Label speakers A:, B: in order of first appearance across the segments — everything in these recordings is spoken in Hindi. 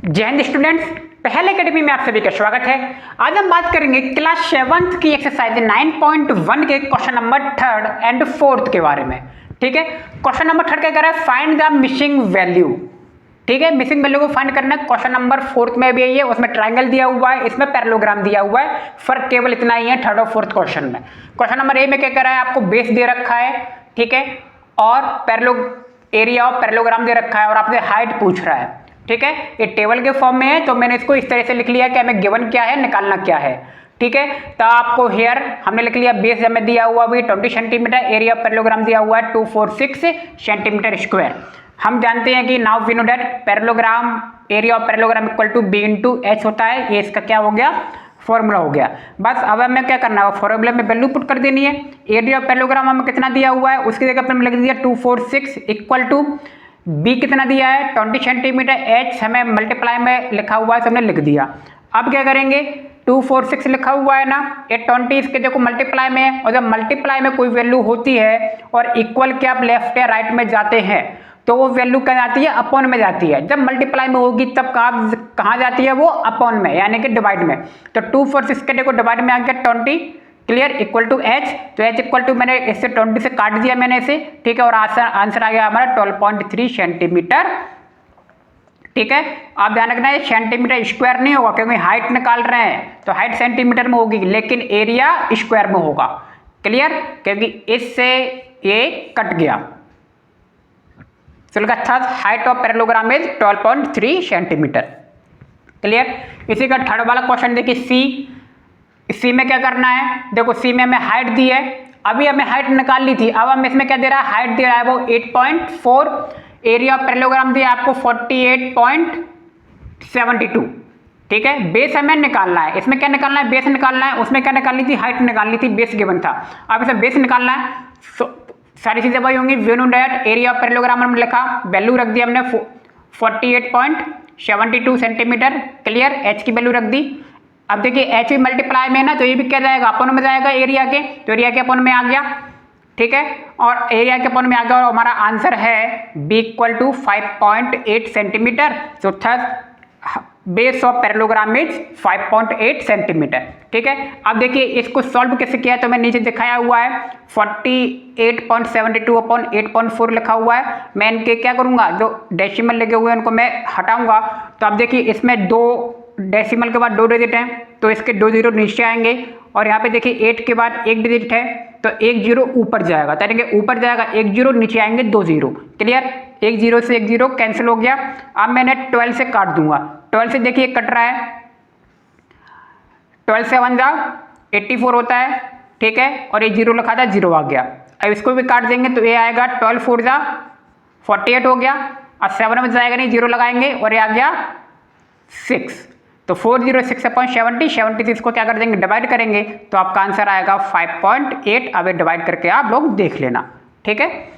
A: जय हिंद स्टूडेंट्स, पहले एकेडमी में आप सभी का स्वागत है। आज हम बात करेंगे क्लास 7th की एक्सरसाइज 9.1 के question number 3rd and 4th के बारे में। ठीक है, क्वेश्चन नंबर 3rd क्या कह रहा है, फाइंड द मिसिंग वैल्यू। ठीक है, मिसिंग वैल्यू को फाइंड करना है। क्वेश्चन नंबर 4th में भी यही है, उसमें ट्राइंगल दिया हुआ है, इसमें पैरेललोग्राम दिया हुआ है, फर्क केवल इतना ही है 3rd और 4th क्वेश्चन में। क्वेश्चन नंबर ए में क्या कह रहा है, आपको बेस दे रखा है, ठीक है, और एरिया ऑफ पैरेललोग्राम दे रखा है और आपसे हाइट पूछ रहा है। ठीक है, ये टेबल के फॉर्म में है तो मैंने इसको इस तरह से लिख लिया कि हमें गिवन क्या है, निकालना क्या है। ठीक है, तो आपको हेयर हमने लिख लिया, बेस हमें दिया हुआ भी 20 सेंटीमीटर, एरिया ऑफ पैरेललोग्राम दिया हुआ है 246 सेंटीमीटर स्क्वायर। हम जानते हैं कि now we know that parallelogram area of parallelogram equal to B into H होता है। ये इसका क्या हो गया, फॉर्मूला हो गया। बस अब हमें क्या करना है, फॉर्मूला में वैल्यू पुट कर देनी है। एरिया ऑफ पैरेललोग्राम हमें कितना दिया हुआ है, उसकी जगह पर हमने लिख दिया 246 इक्वल टू बी कितना दिया है 20 सेंटीमीटर, एच हमें मल्टीप्लाई में लिखा हुआ है तो हमने लिख दिया। अब क्या करेंगे, 246 लिखा हुआ है ना, ये 20 इसके देखो मल्टीप्लाई में है, और जब मल्टीप्लाई में कोई वैल्यू होती है और इक्वल के आप लेफ्ट या राइट में जाते हैं तो वो वैल्यू क्या जाती है, अपॉन में जाती है। जब मल्टीप्लाई में होगी तब कहाँ जाती है, वो अपॉन में, यानी कि डिवाइड में। तो 246 के देखो डिवाइड में आ गया 20, क्लियर, इक्वल टू एच। तो एच इक्वल टू मैंने इससे 20 से काट दिया मैंने इसे, ठीक है, और आंसर आ गया हमारा 12.3 सेंटीमीटर। ठीक है, आप ध्यान रखना है सेंटीमीटर स्क्वायर नहीं होगा, क्योंकि हाइट निकाल रहे हैं तो हाइट सेंटीमीटर में होगी, लेकिन एरिया स्क्वायर में होगा। क्लियर, क्योंकि इससे ये कट गया। चलो third, height of parallelogram is 12.3 centimetre. Clear, इसी का थर्ड वाला क्वेश्चन देखिए, सी में क्या करना है, देखो सी में हमें हाइट दी है, अभी हमें हाइट निकाल ली थी, अब हम इसमें क्या दे रहा है, हाइट दे रहा है वो 8.4, एरिया ऑफ पैरेललोग्राम दिया आपको 48.72। ठीक है, बेस हमें निकालना है, इसमें क्या निकालना है, बेस निकालना है, उसमें क्या निकालनी थी, हाइट निकालनी थी, बेस गिवन था। अब इसे बेस निकालना है, सारी चीजें वही होंगी। We know that area of parallelogram हमने लिखा, वैल्यू रख दी हमने 48.72 सेंटीमीटर। क्लियर, एच की वैल्यू रख दी। अब देखिए एच भी मल्टीप्लाई में है ना, तो ये भी क्या जाएगा, अपन में जाएगा एरिया के, तो एरिया के अपन में आ गया। ठीक है, और एरिया के अपन में आ गया, और हमारा आंसर है बी इक्वल टू 5.8 सेंटीमीटर। तो third base of parallelogram is 5.8 centimetre. ठीक है, अब देखिए इसको सॉल्व कैसे किया है, तो मैं नीचे दिखाया हुआ है 48.72 अपॉन 8.4 लिखा हुआ है। मैं इनके क्या करूँगा, जो डेसिमल लगे हुए हैं उनको मैं हटाऊंगा। तो अब देखिए इसमें 2 डेसिमल के बाद 2 डिजिट हैं, तो इसके 2 जीरो नीचे आएंगे, और यहाँ पे देखिए 8 के बाद 1 डिजिट है तो 1 जीरो ऊपर जाएगा, यानी कि ऊपर जाएगा 1 जीरो, नीचे आएंगे 2 जीरो। क्लियर, 1 जीरो से 1 जीरो कैंसिल हो गया। अब मैंने 12 से काट दूंगा, 12 से देखिए कट रहा है, 12 से 1 जा 84 होता है। ठीक है, और 1 जीरो लिखा था, जीरो आ गया। अब इसको भी काट देंगे तो ये आएगा 12 4 जा 48 हो गया, और 7 में जाएगा नहीं, जीरो लगाएंगे और ये आ गया 6। तो 406 अपॉन 70 से इसको क्या कर देंगे, डिवाइड करेंगे, तो आपका आंसर आएगा 5.8। अब डिवाइड करके आप लोग देख लेना। ठीक है,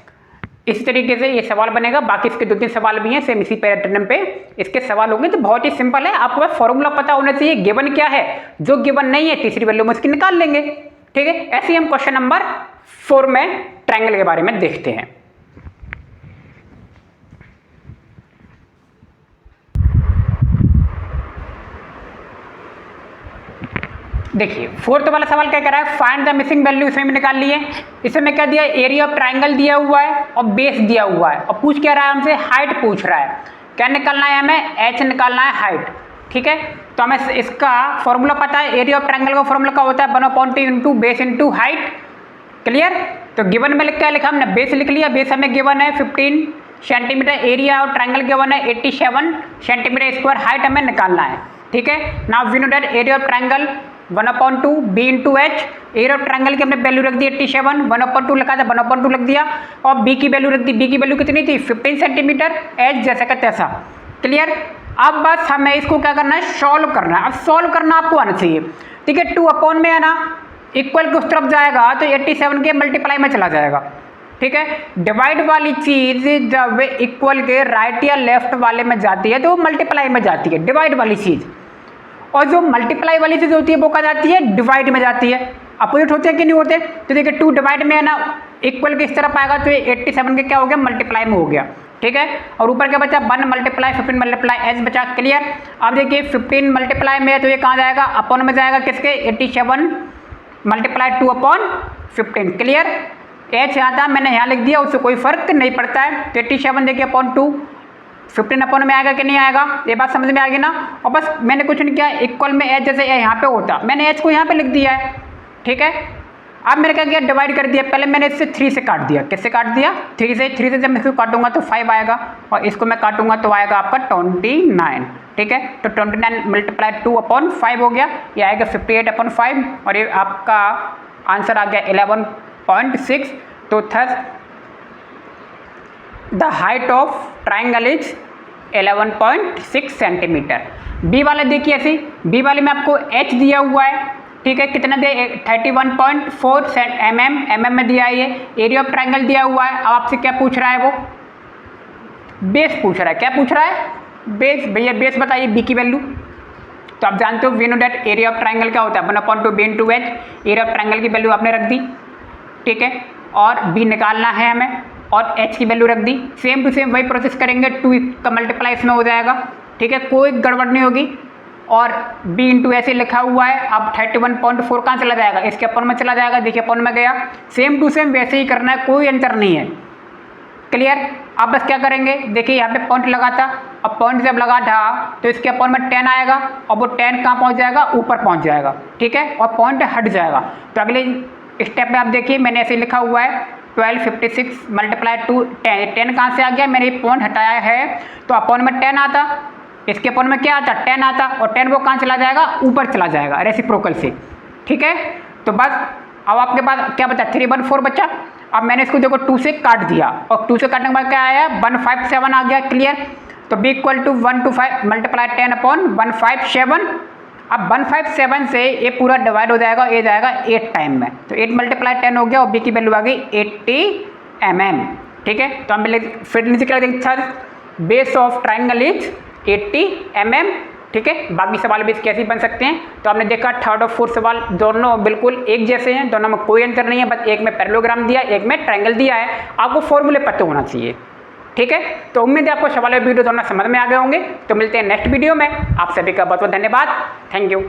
A: इस तरीके से ये सवाल बनेगा। बाकी इसके 2-3 सवाल भी हैं सेम इसी पैटर्न पे, इसके सवाल होंगे। तो बहुत ही सिंपल है, आपको बस फॉर्मूला पता होना चाहिए, गिवन क्या है, जो गिवन नहीं है तीसरी वैल्यू में उसकी निकाल लेंगे। ठीक है, ऐसे ही हम क्वेश्चन नंबर 4 में ट्रायंगल के बारे में देखते हैं। देखिए 4th वाला सवाल क्या कर रहा है, फाइंड द मिसिंग वैल्यू, इसमें भी निकाल लिए। इसमें क्या दिया, एरिया ऑफ ट्राइंगल दिया हुआ है और बेस दिया हुआ है, और पूछ क्या रहा है हमसे, हाइट पूछ रहा है। क्या निकालना है हमें, एच निकालना है, हाइट। ठीक है, तो हमें इसका फॉर्मूला पता है, एरिया ऑफ ट्राइंगल का फॉर्मूला क्या होता है, 1/2 into base into height. Clear, तो गिवन में क्या लिखा हमने, बेस लिख लिया, बेस हमें गिवन है 15 सेंटीमीटर, एरिया और ट्राइंगल गिवन है 87 सेंटीमीटर स्क्वायर, हाइट हमें निकालना है। ठीक है, now we know that area of triangle 1/2 B into H, area of triangle की हमने वैल्यू रख दी 87, 1/2 लिखा था 1/2 लिख दिया, और बी की वैल्यू रख दी, बी की वैल्यू कितनी थी 15 सेंटीमीटर, एच जैसा का तैसा। क्लियर, अब बस हमें इसको क्या करना है, सॉल्व करना है। अब सॉल्व करना आपको आना चाहिए। ठीक है, 2 अपॉन में है ना, इक्वल की उस तरफ जाएगा तो 87 के मल्टीप्लाई में चला जाएगा। ठीक है, डिवाइड वाली चीज जब इक्वल के राइट या लेफ्ट वाले में जाती है तो वो मल्टीप्लाई में जाती है, डिवाइड वाली चीज। और जो मल्टीप्लाई वाली चीज होती है वो क्या जाती है, डिवाइड में जाती है। अपोजिट होते हैं कि नहीं होते, तो देखिए 2 डिवाइड में है ना, इक्वल के इस तरफ आएगा तो ये 87 के क्या हो गया, मल्टीप्लाई में हो गया। ठीक है। और ऊपर क्या बचा 1 मल्टीप्लाई 15 मल्टीप्लाई एच बचा, क्लियर। अब देखिए 15 मल्टीप्लाई में तो ये कहाँ जाएगा, अपॉन में जाएगा किसके 87 मल्टीप्लाई 2 अपॉन 15, क्लियर। एच यहाँ था मैंने यहाँ लिख दिया, उससे कोई फर्क नहीं पड़ता है। तो 87 देखिए अपॉन 2, 15 अपॉन में आएगा कि नहीं आएगा, ये बात समझ में आ गई ना। और बस मैंने कुछ नहीं किया, इक्वल में एच जैसे यहाँ पे होता मैंने एच को यहाँ पे लिख दिया है, ठीक है। अब मैंने क्या किया, डिवाइड कर दिया। पहले मैंने इससे 3 से काट दिया, किससे काट दिया 3 से जब मैं इसको काटूंगा तो 5 आएगा, और इसको मैं काटूंगा तो आएगा आपका 29, ठीक है। तो 29 मल्टीप्लाई 2 अपॉन 5 हो गया, ये आएगा 58 अपॉन 5, और ये आपका आंसर आ गया 11.6। तो thus the height of triangle is 11.6 centimetre. B वाला देखिए ऐसे, बी वाले में आपको एच दिया हुआ है, ठीक है, कितना दे 31.4 mm में दिया है ये। एरिया ऑफ ट्राइंगल दिया हुआ है। अब आपसे क्या पूछ रहा है, वो बेस पूछ रहा है। क्या पूछ रहा है, बेस। भैया बेस बताइए बी की वैल्यू। तो आप जानते हो we know that area of triangle क्या होता है, 1/2 B into H. Area of triangle की वैल्यू आपने रख दी, ठीक है, और बी निकालना है हमें, और एच की वैल्यू रख दी। सेम टू सेम वही प्रोसेस करेंगे, 2 का मल्टीप्लाई इसमें हो जाएगा, ठीक है, कोई गड़बड़ नहीं होगी। और b इंटू ऐसे लिखा हुआ है। अब 31.4 कहाँ चला जाएगा, इसके अपन में चला जाएगा, देखिए अपन में गया। सेम टू सेम वैसे ही करना है, कोई अंतर नहीं है, क्लियर। अब बस क्या करेंगे, देखिए यहाँ पे पॉइंट लगा था, अब पॉइंट जब लगा था तो इसके अपन में 10 आएगा, और वो 10 कहाँ पहुँच जाएगा, ऊपर पहुँच जाएगा, ठीक है, और पॉइंट हट जाएगा। तो अगले स्टेप में आप देखिए मैंने ऐसे लिखा हुआ है 1256 मल्टीप्लाई 2 10 कहाँ से आ गया, मैंने पॉइंट हटाया है तो अपॉन में 10 आता, इसके अपॉन में क्या आता 10 आता, और 10 वो कहाँ चला जाएगा, ऊपर चला जाएगा रेसिप्रोकल से, ठीक है। तो बस अब आपके पास क्या बचा 314 बचा। अब मैंने इसको देखो 2 से काट दिया, और 2 से काटने के बाद क्या आया 157 आ गया, क्लियर। तो b equal to 125 multiply 10 upon 157। अब 157 से ये पूरा डिवाइड हो जाएगा, ये जाएगा 8 टाइम में, तो 8 मल्टीप्लाई 10 हो गया, और b की वैल्यू आ गई 80 mm, ठीक है। तो हम फिर नीचे क्या देखा, base of triangle is 80 mm, ठीक है। बाकी सवाल भी कैसे बन सकते हैं। तो आपने देखा थर्ड और फोर्थ सवाल दोनों बिल्कुल एक जैसे हैं, दोनों में कोई अंतर नहीं है, बस एक में पैरेललोग्राम दिया, एक में ट्रायंगल दिया है। आपको फॉर्मूले पता होना चाहिए, ठीक है। तो उम्मीद है आपको सवाल वीडियो दोनों समझ में आ गए होंगे। तो मिलते हैं नेक्स्ट वीडियो में। आप सभी का बहुत बहुत धन्यवाद, थैंक यू।